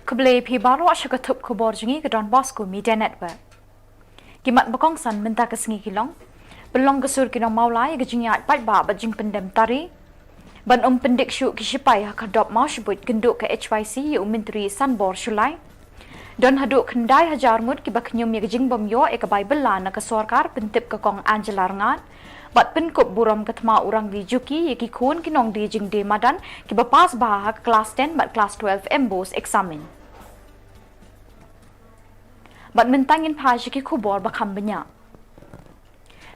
Khubor Pibaro ASHA ketup Khubor Jungi ke Don Bosco Media Network. Kimat bakong san menta ke sengi kilong. Belong ke sur kinong maulai ke jingyat pat ba bajing pendem tari. Ban pendik syuk kisipai hakadop mau sebut genduk ke HYC yu menteri Sanbor Shulai. Don haduk kendai hajar mud ki baknyum ye jing bom yo e ke Bible la na ke sorkar pentip ke kong Angela Rangat. Bat penkup buram ketma orang di juki ye ki khun kinong di jing de madan ki bapas bah kelas 10 bat kelas 12 embos examen. Bat mentangin phaji ki khubor bakam benya.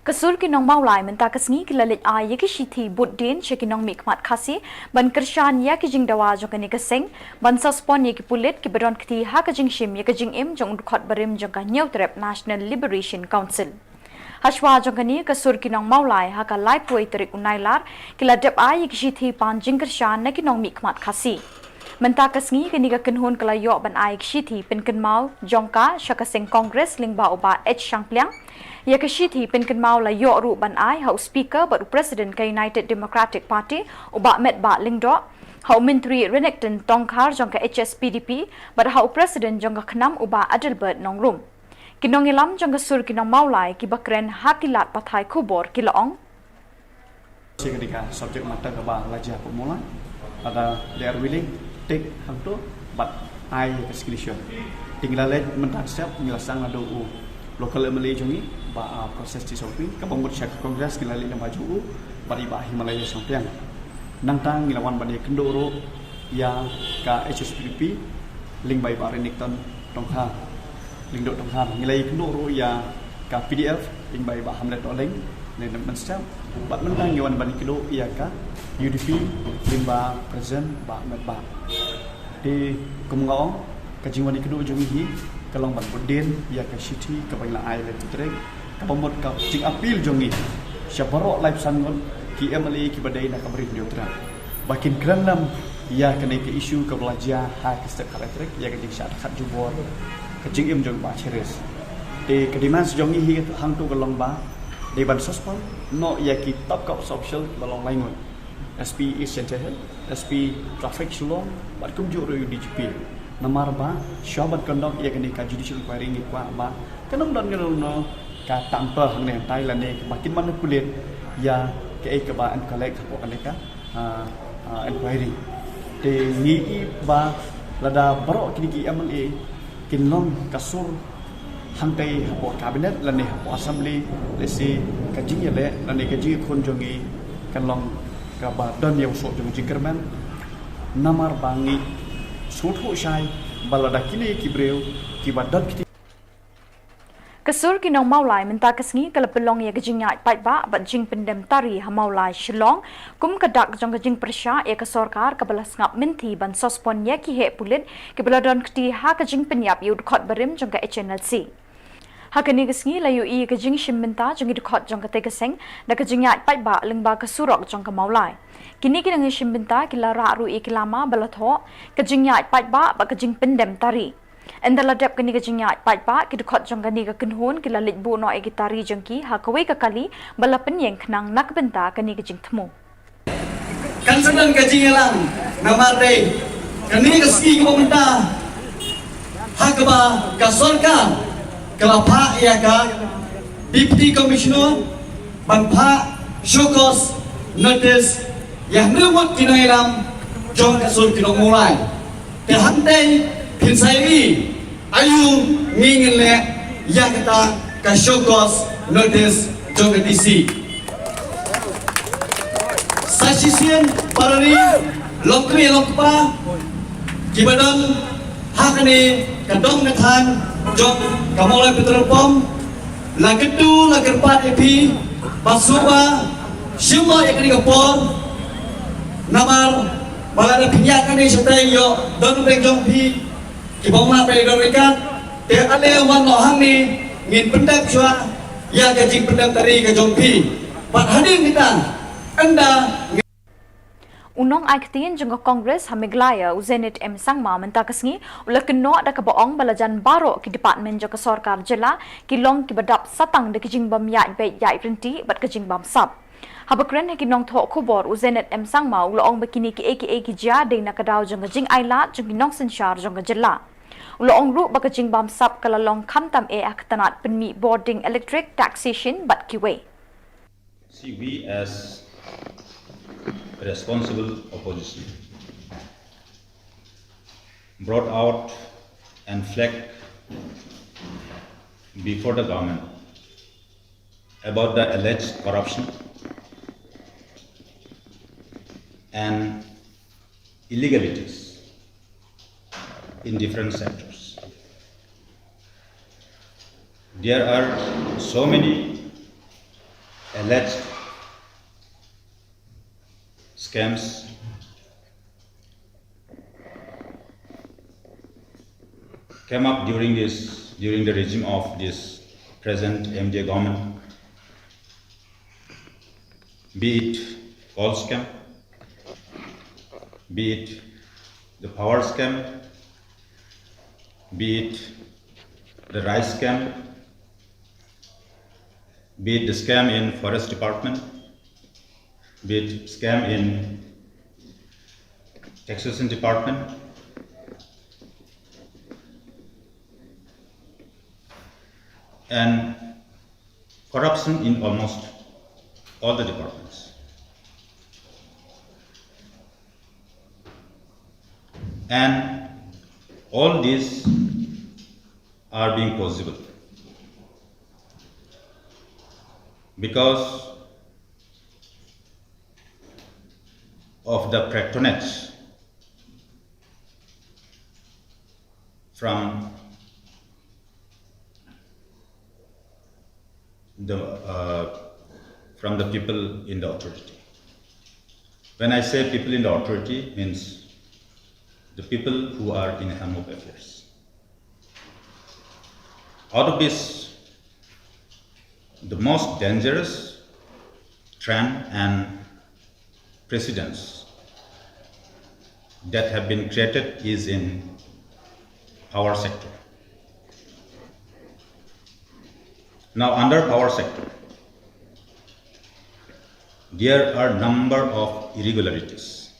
Kesur kinong maulai menta kesngi kilalit ay ki shithi buddin shekinong mikmat khasi ban kershan ya ki jing dawa jokani keseng ban suspon ye ki pulit ki beron kti ha ka jing shim ye ka jing im jong khot barim jong ka new trap National Liberation Council. Hashwa jongkani kesur kinong maulai ha ka lai puai terik unailar kiladep ay ki shithi pan jing kershan na kinong mikmat khasi. Menta kesngi kini ka kenhun kelayo ban ay ki shithi pen kenmau jongka syakaseng Kongres lingba oba H Shangpliang. Ya keshiti penken mau la yo ru ban ai hau speaker baru president ke United Democratic Party uba met ba lingdo hau menteri Renekton Tongkar jongka HSPDP bar hau president jongka khnam uba Adelbert Nongrum kinong ilam jongka sur kinong maulai ki bakren hakilat pathai Khubor Shillong ketika subjek mata ke ba lajah pemula ada they are willing take hantu but I exclusion tinggal lek mentang siap nyelasang ado local MLA jongi ba proses di sopi ka pemut syak kongres kilali na maju bari ba Meghalaya sampiang nangtang ngilawan bani kendoro ya ka HSPDP ling bai ba Renekton Tongkha ling do Tongkha ngilai kendoro ya ka PDF ling bai ba Hamlet Oleng ne men stam ba nangtang ngilawan bani kilo ya ka UDP ling ba present ba met ba di kumngong ka jingwani kedua jongi hi kalong ban budin ya ka city ka baila ai le trek ka pamot ka jing apil jongi syabaro live sangon ki MLA ki badai na kabri dio tra bakin kranam ya ka ke isu ka belajar ha ka stek ka trek ya ka jing sat khat jubor ka jing im jong ba cheres te ka dimas jongi hi hang tu kalong ba de ban sospon no ya ki top ka social balong laingon SP Center SP Traffic Shillong bat kum ju ro DGP namar ba syabat kondok ia kini ka judicial inquiry ni kwa ba kanong don ngelo no ka tampa hang ne tai la ne makin manipulate ya ke ke ba an collect ko kan ka inquiry te ni ba lada baro kini ki MLA kinlong kasur hang tai ho cabinet la ne ho assembly le si ka jing ya le la ne ka ji khon jongi kanlong ka ba don ye so jong jingkerman namar bangi Suatu syai balada kini kibreu kibadat kiti. Kesur kinong maulai menta kesngi kalau pelong ya kejingnya pat ba bajing pendem tari ha maulai Shillong kum kedak jong kejing persya ya ke sorkar kebelas ngap menti ban sospon ya ki he pulit ke beladon keti ha kejing penyap yu dekot berim jong ke HNLC. Ha kini kesngi layu i kejing shim menta jong dekot jong ke tekeseng da kejingnya pat ba lengba kesurok jong ke maulai. Kini kita ngishim benta kila ra ru ikilama balatho kejingnya pat ba kejing pendem tari. Endala dep kini kejingnya pat ba kidukot jong kani ka kenhun kila litbu no e gitari jengki ha kawe ka kali bala penyeng kenang nak benta kani kejing temu. Kan sedang kejing elang namate kani keski ko benta ha ka ba ka sorkar kala pa ya ka deputy commissioner ban pa shokos notice yang nuwat kinailam jong kasur kinong mulai te hantay pinsayri ayu ngingin le ya kita kasyokos notice jong DC sasisian parari lokri lokpa kibadan hakani kadong nathan jong kamolay petrolpom lagedu lagerpat epi pasuba Shillong ekani kapor namar balada pinyakan ni setai yo don bengjong pi kibong na pe dorikan te ale wan no hang ni ngin pendap chua ya gajing pendap tari ka jong pi pat hading kita anda Unong aiktin jengko Kongres ha Meghalaya Uzenit M Sangma menta kesngi ulak keno da kabaong balajan baro ki department jengko sorkar jela kilong ki badap satang de kijing bam ya be ya renti bat kijing bam sap Habakren hai kinong tho khubor uzenet em sang mau loong bakini ki eki ja ding na kadaw jong jing aila jong kinong sinshar jong jilla. Loong ru bakajing bam sap kalalong khamtam e aktanat penmi boarding electric taxation but kiwe. See, we as responsible opposition brought out and flagged before the government about the alleged corruption and illegalities in different sectors. There are so many alleged scams came up during the regime of this present MJ government, be it coal scam, be it the power scam, be it the rice scam, be it the scam in forest department, be it scam in taxation department, and corruption in almost all the departments. And all these are being possible because of the patronage from the people in the authority. When I say people in the authority, means the people who are in helm of affairs. Out of this, the most dangerous trend and precedents that have been created is in power sector. Now, under power sector, there are number of irregularities.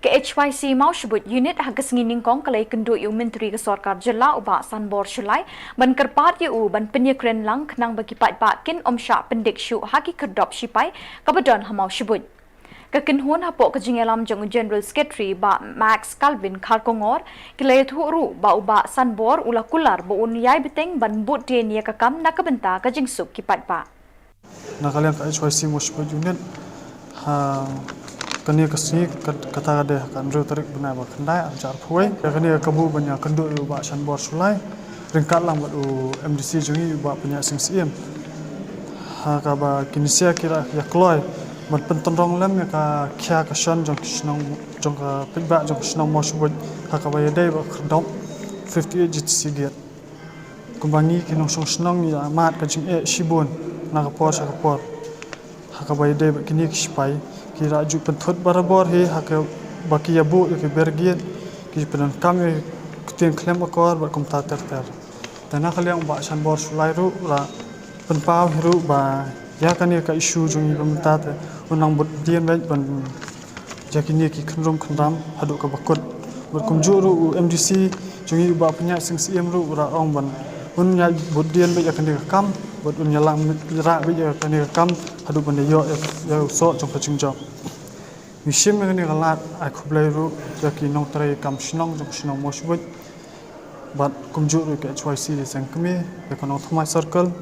Ke HYC mau sebut unit hagas ngining kong kalai kendu yu menteri ke sarkar jilla uba sanbor shulai ban kerpat yu ban penyekren lang kenang bagi pat kin omsha pendik syu haki kerdop shipai kabadon hamau sebut. Kekenhun hapok kejingelam jong General Secretary ba Max Calvin Kharkongor kilai thuru ba uba sanbor ula kular bo unyai beteng ban but dia nia kakam nak kebenta kejing sup kipat ba. Nakalian ka HYC mo sebut unit kania kesini kata ada kan Rotary benar berkendai ajar puai kania kabu banyak kenduk ubah sanbor sulai ringkat lang buat MDC jungi ubah punya SMCM kaba kinisia kira ya kloy ban pentonrong lem ya ka kya ka shan jong kisnong jong ka pibak jong kisnong mo sebut kaba ya dai ba kerdom 58 GTC get kumbangi kinong snong ya mat ka jing shibun na ka por sa ka por kaba ya dai ba kini kispai kira aju penthut barabor he hak baki yabu ke bergian ki penan kami ketian klem akor ber komta ter tanah kaliang ba sanbor sulai ru la penpau hiru ba ya kani ka isu jungi pemta te unang bud dien ban jakini ki khnrom khnram hadu ka bakut ber kumjuru MDC jungi ba punya SMCM ru ra ong ban unya bud dien ba yakani kam bud unya lang ra ba yakani kam hadu ban yo so jong ka jingjo mishim ngani galat ai khublai ru jaki nong trai kam shnong jong shnong mosbut bat kumjuru ke HYC sangkmi ekonong thmai circle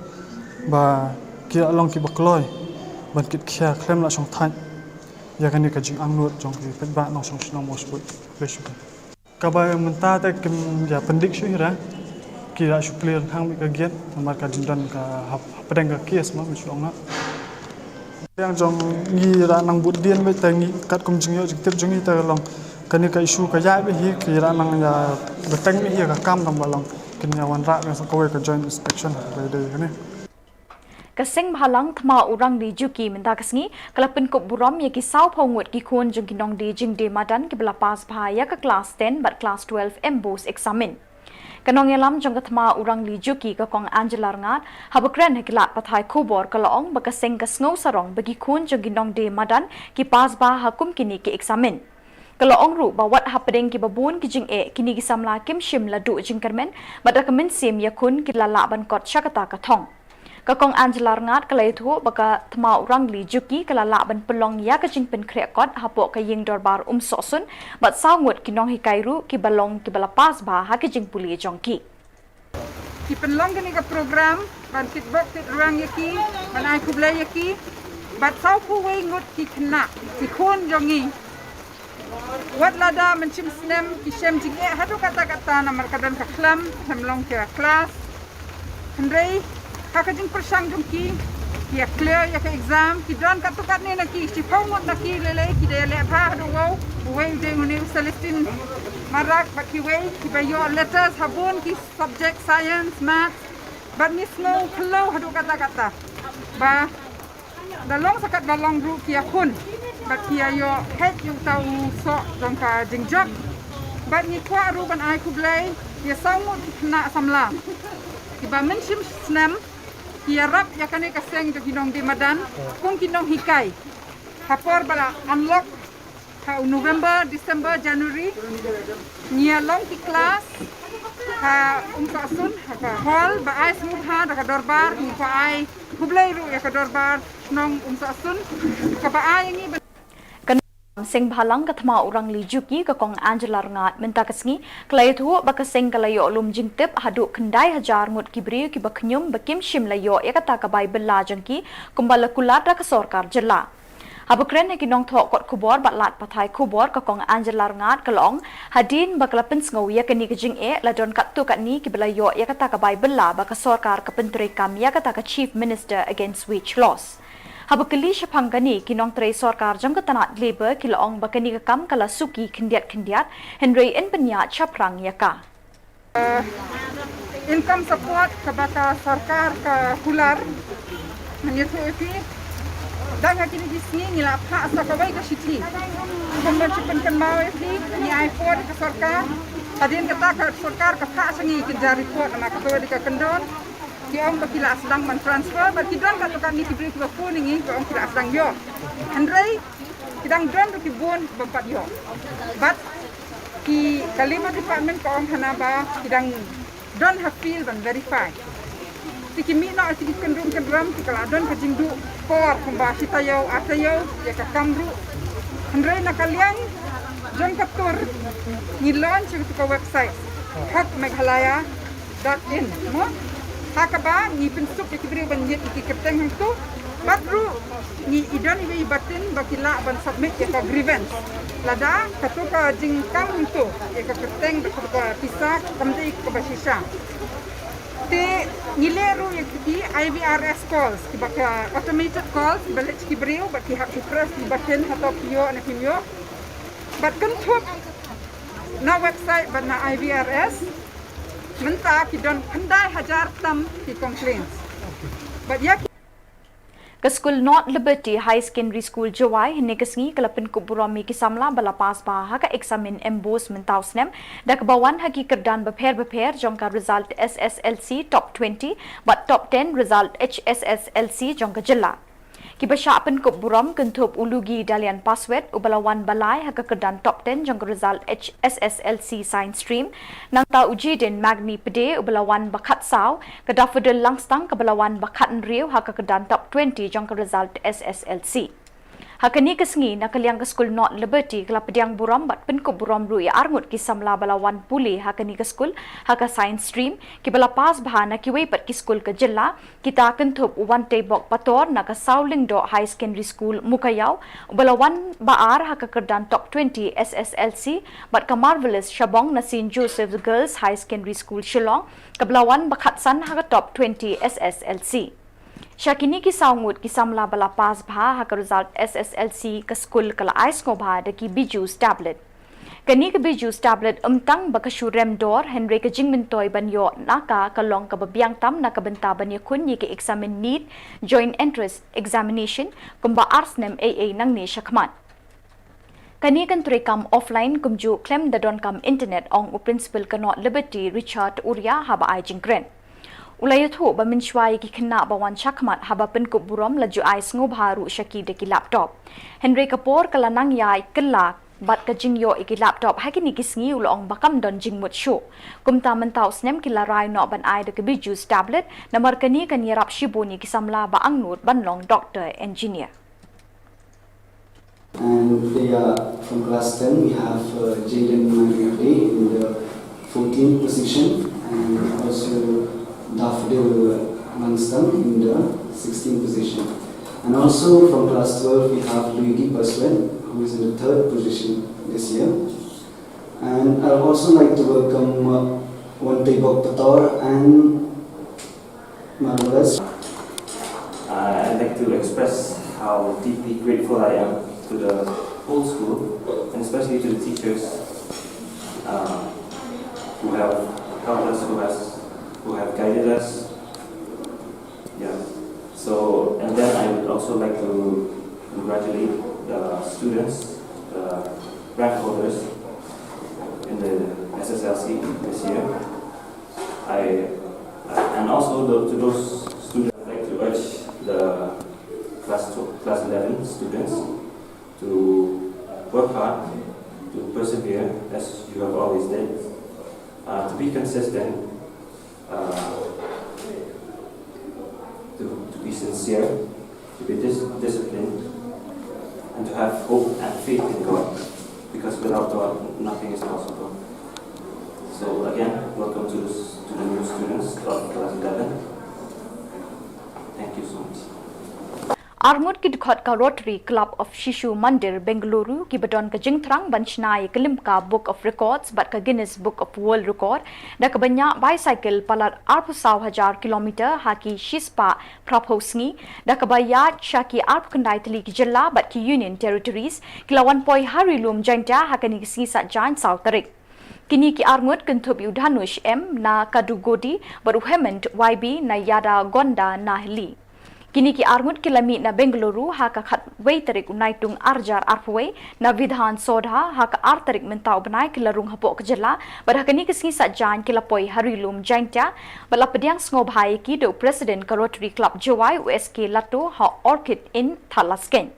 ba kira long ki bakloi ban kit khia klem la song than yakani ka jing angnut jong ki petba nong song shnong mosbut beshu ka ba menta ta kim ya pendik shu hira kira shu clear thang mi ka giat mar ka jindan ka pedang ka kies ma mishong na yang jong ngi ra nang bud dien be tangi kat kum jing yo jik tip jungi ta long kani ka isu ka ya be hi ki ra nang ya betang mi hi ka kam nang balong kin ya wan ra me so ko ka joint inspection le de ne Kasing bahalang thma urang di juki menta kasngi kalapin kop buram ya ki sau phongut ki khon jong kinong di jing de madan ki bela pas bhaya ka class 10 but class 12 embos examen Kanong yalam jong katma urang li juki ka kong Angela ngat habakren hekilat pathai khubor kalong bakaseng kasngau sarong bagi kun jong ginong de madan ki pas ba hakum kini ki examen. Kalong ru bawat hapadeng ki babun ki jing kini ki samla kim shim la du jing kermen badakamen sim yakun ki lala ban kot syakata ka thong. Kakong Angela ngat kalai thu baka thma urang li juki kalala ban pelong ya ka jing pen krek kot hapo ka ying dorbar sosun bat sawngut kinong hikairu ki balong ki balapas ba ha ki jing puli jongki. Ki penlong gani ka program ban kitbok tit urang yaki ban ai kublai yaki bat sau ku wei ngut ki kena ki khun jongi wat lada mencim snem ki shem jing hadu kata-kata namar kadan ka klam hemlong ke kelas hendrei kakajing persang jongki ki clear ya ka exam ki dan katukat ni naki si pawmot naki lele ki de le pha do wo wei de nguni celestine marak but ki wei ki bayo letters habun ki subject science math but ni snow hello hadu kata-kata ba dalong sakat dalong ru ki akun but ki ayo het yung tau so jongka jingjak but ni kwa ru ban ai kublai ya sawmut na samla ki ba menshim snem Kiarap ya kane kaseng to kinong di madan kung kinong hikai hapor bala unlock ha November December January nia long ki class ha asun ha hall ba ai smutha da dorbar ni pa ai kublai ru ya ka dorbar nong asun ka ba ai ngi Seng bhalang kathma urang li juki ka kong Angela ngat menta kasngi klai thu bakaseng kalayo lum jingtep hadu khandai hajar ngut kibriu ki baknyum bakim shim layo ekata ka bible la jangki kumbala kulatra ka sarkar jilla habukren ki nong thok kot khubor batlat pathai khubor ka kong Angela ngat kalong hadin baklapin ngau ya kani ka jing la don kat tu kat ni ki belayo ekata ka bible la ba ka sarkar ka pentri kam ya kata ka chief minister against wage loss Habakali syapangani kinong tray sarkar jang katanat labor kilaong bakani kakam kala suki kendiat Henry en penya chaprang yaka. Income support kabaka sarkar ka hular menyetu epi danga kini disni nila pa sa kawai ka shiti kumban chipen kan mau epi ni iPhone ka sarkar tadin kata ka sarkar ka pa sangi kejar report nama ka di ka kendon ki ong bakila sedang man transfer but kidang ka tukang ni kibri ka phone ngi ko ong kila sedang yo Andre kidang dron ki bon bampat yo but ki kalima department ko ong hanaba kidang don't have feel and verify tiki mi na tiki kendrum ki kala don ka jingdu kor kumba sitayo atayo ya ka kamru Andre na kaliang jon kaptur ni launch ko website Meghalaya.in mo Hakaba ni pensuk ki kibri ban yet ki keteng hang tu batru ni idan ni batin bakila ban submit ka grievance lada katuka jingkam tu ka keteng ka pisa kamdei ka basisa te nileru ki IVRS calls ki baka automated calls balik ki brio baki hak press ki batin atau pio na pio bat kan thuk na website ban na IVRS Menta ki don kandai hajar tam ki complaints. But ya School North Liberty High Secondary School Jawai hene kasngi kalapin kuburami ki samla balapas ba ha ka examen embos mentau snem dak bawan haki kerdan beper jongka result SSLC top 20 but top 10 result HSSLC jongka jilla. Kibasya pen kuburam kentup ulugi dalian password ubalawan balai haka kerdan top 10 jongka result HSSLC science stream nang ta uji den magni pede ubalawan bakat saw kadafudel langstang kabalawan bakat nriu haka kerdan top 20 jongka result SSLC. Hakani kasngi nakaliang ka school North Liberty kalapadiang buram bat pen kuburam ru ya arngut ki samla balawan puli hakani ka school haka science stream ki balapas bahana ki wei pat ki school ka jilla kita kentup uwan tebok pator na ka Shillong High Secondary School Mukayau balawan baar haka kerdan top 20 SSLC bat ka marvelous Shabong na St Joseph Girls High Secondary School Shillong kablawan bakatsan haka top 20 SSLC. Syakini ki saungut ki samla balapas bha haka result SSLC ka school kala ais ko bha de ki bijus tablet. Kani ka bijus tablet umtang baka shurem dor Henry ka jingmentoy banyo naka kalong ka babiang tam na kabenta banyo kun yi ki examen need joint entrance examination kumba arsnem AA nang ni syakman. Kani kan turekam offline kumju claim da don kam internet ong u principal kanot Liberty Richard Uria haba ai jingkren. Ulay thu ba minshwai ki khna bawan chakmat haba pen kup burom laju ai sngo bharu shaki de ki laptop. Henry Kapor kalanang yai kella bat ka jingyo iki laptop hakini kisngi ulong bakam don jingmut show. Kumta mentau snem kila rai no ban ai de ke bijus tablet namar kani kan yarap shibuni kisamla ba angnut banlong doctor engineer. And they are from class 10. We have Jaden Magri in the 14th position, and also Daffodil Manston in the 16th position. And also from class 12, we have Luigi Paswen, who is in the 3rd position this year. And I would also like to welcome Wante Bokpator and Marvelous. I'd like to express how deeply grateful I am to the whole school, and especially to the teachers who have helped us, who have guided us. Yeah. So, and then I would also like to congratulate the students, the rank holders in the SSLC this year. And also to those students, I'd like to urge the class 11 students to work hard, to persevere as you have always did, to be consistent, to be sincere, to be disciplined, and to have hope and faith in God, because without God nothing is possible. So again, welcome to the new students of class 11. Thank you so much. Armut ki dikhot ka Rotary Club of Shishu Mandir Bengaluru ki badon ka jingthrang banchnai kelim ka Book of Records bat ka Guinness Book of World Record da ka banya bicycle palat 8,000 kilometer haki shispa praphosngi da ka bayat shaki kandai tali ki jilla bat ki Union Territories kilawan poi harilum jainta hakani ki sisa jain South Tarik. Kini ki arngut kentup Udhanush M na Kadugodi baru Hemant YB na Yada Gonda na Hili. Kini ki arngut kilami na Bengaluru haka khat wei tarik unaitung arjar arpwei na Vidhan Sodha haka tarik mentau benai kilarung hapok kejela badhakani kisngi satjan kilapoi harilum jainta bala pediang snobhai ki do President ka Rotary Club Jawai USK Lato ha Orchid in Thalasken.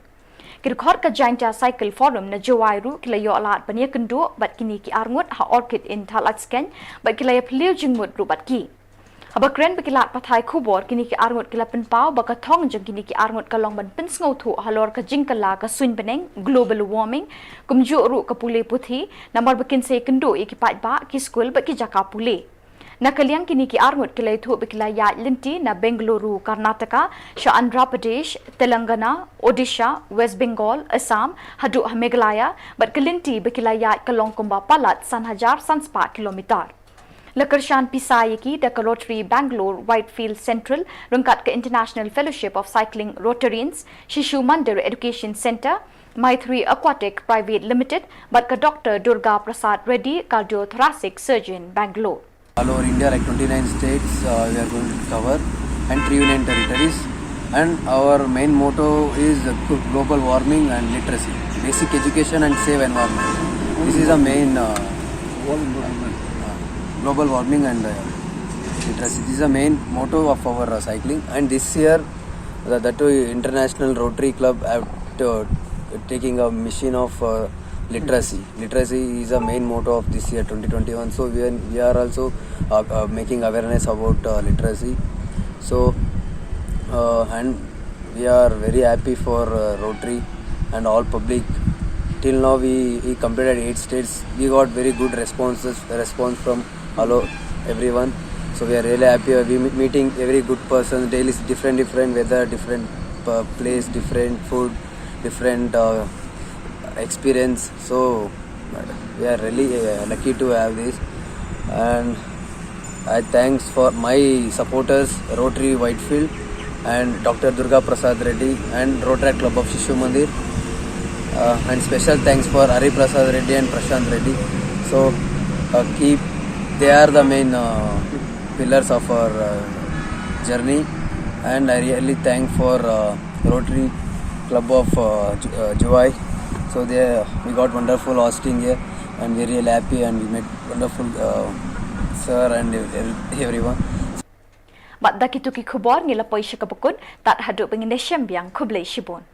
Kirkhor ka jainta cycle forum na Jawai ru kilayo alat pania kendu bat kini ki arngut ha Orchid in Thalasken bat kilaya pliu jingmut ru bat ki. Abakren bekilat pathai Khubor kini ki arngut kilapen pau baka thong jeng kini ki arngut kalong ban pinsngau thu halor ka jingkala ka suin beneng global warming kumju ru ka pule puthi namar bekin se kendo ikipat ba ki school ba ki jaka pule nakaliang kini ki arngut kilai thu bekilaya linti na Bengaluru Karnataka sha Andhra Pradesh Telangana Odisha West Bengal Assam hadu Meghalaya bat kelinti bekilaya kalong kumba palat sanhajar sanspa kilometer. Lakarshan Pisayaki da Rotary Bangalore Whitefield Central rungkat ke International Fellowship of Cycling Rotarians Shishu Mandir Education Center Maithri Aquatic Private Limited but ka Dr. Durga Prasad Reddy Cardiothoracic Surgeon Bangalore. All over India, like 29 states, we are going to cover, and 3 union territories. And our main motto is global warming and literacy, basic education and safe environment. This is the main global warming and literacy. This is the main motto of our cycling. And this year, the International Rotary Club have taking a mission of literacy. Literacy is the main motto of this year 2021. So we are also making awareness about literacy. So and we are very happy for Rotary and all public. Till now we completed 8 states. We got very good response from everyone. So we are really happy. We meeting every good person daily, different weather, different place, different food, different experience. So we are really lucky to have this. And I thanks for my supporters, Rotary Whitefield and Dr. Durga Prasad Reddy and Rotary Club of Shishu Mandir. And special thanks for Hari Prasad Reddy and Prashant Reddy. So they are the main pillars of our journey. And I really thank for Rotary Club of Jawai. So So we got wonderful hosting here, and we're really happy, and we met wonderful sir and everyone. Bat da kituki Khubor ngila poisha kapukun tat haduk pengin Desyem biang Kublai Shibon.